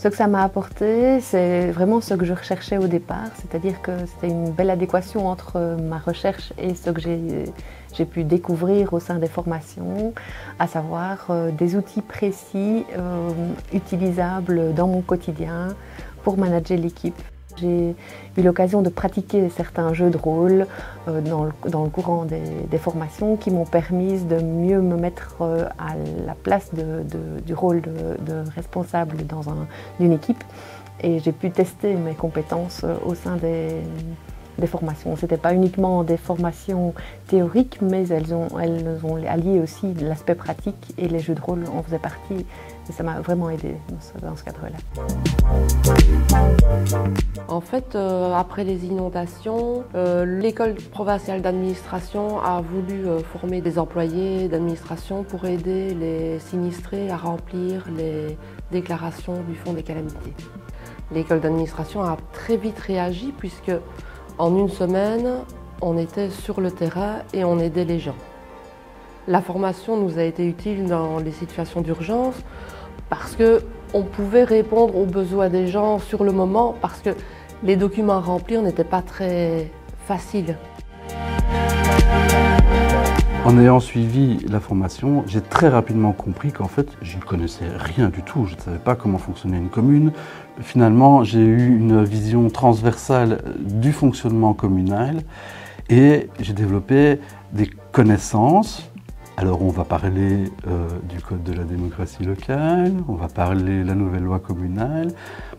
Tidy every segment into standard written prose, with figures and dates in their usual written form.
Ce que ça m'a apporté, c'est vraiment ce que je recherchais au départ, c'est-à-dire que c'était une belle adéquation entre ma recherche et ce que j'ai pu découvrir au sein des formations, à savoir des outils précis, utilisables dans mon quotidien pour manager l'équipe. J'ai eu l'occasion de pratiquer certains jeux de rôle dans le courant des formations qui m'ont permis de mieux me mettre à la place du rôle de responsable d'une équipe. Et j'ai pu tester mes compétences au sein des formations. Ce n'était pas uniquement des formations théoriques, mais elles ont allié aussi l'aspect pratique et les jeux de rôle en faisaient partie. Et ça m'a vraiment aidé dans ce cadre-là. En fait, après les inondations, l'école provinciale d'administration a voulu former des employés d'administration pour aider les sinistrés à remplir les déclarations du Fonds des calamités. L'école d'administration a très vite réagi puisque en une semaine, on était sur le terrain et on aidait les gens. La formation nous a été utile dans les situations d'urgence parce qu'on pouvait répondre aux besoins des gens sur le moment parce que les documents à remplir n'étaient pas très faciles. En ayant suivi la formation, j'ai très rapidement compris qu'en fait, je ne connaissais rien du tout. Je ne savais pas comment fonctionnait une commune. Finalement, j'ai eu une vision transversale du fonctionnement communal et j'ai développé des connaissances. Alors, on va parler du Code de la démocratie locale, on va parler de la nouvelle loi communale,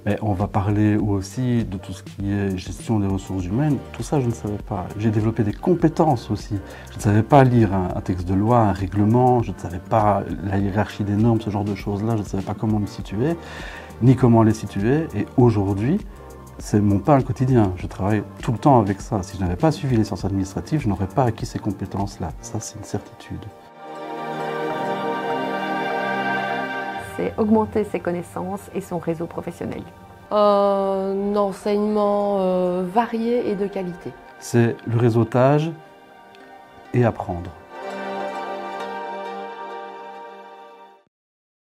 mais on va parler aussi de tout ce qui est gestion des ressources humaines. Tout ça, je ne savais pas. J'ai développé des compétences aussi. Je ne savais pas lire un texte de loi, un règlement, je ne savais pas la hiérarchie des normes, ce genre de choses-là. Je ne savais pas comment me situer, ni comment les situer. Et aujourd'hui, c'est mon pain quotidien. Je travaille tout le temps avec ça. Si je n'avais pas suivi les sciences administratives, je n'aurais pas acquis ces compétences-là. Ça, c'est une certitude. C'est augmenter ses connaissances et son réseau professionnel. Un enseignement varié et de qualité. C'est le réseautage et apprendre.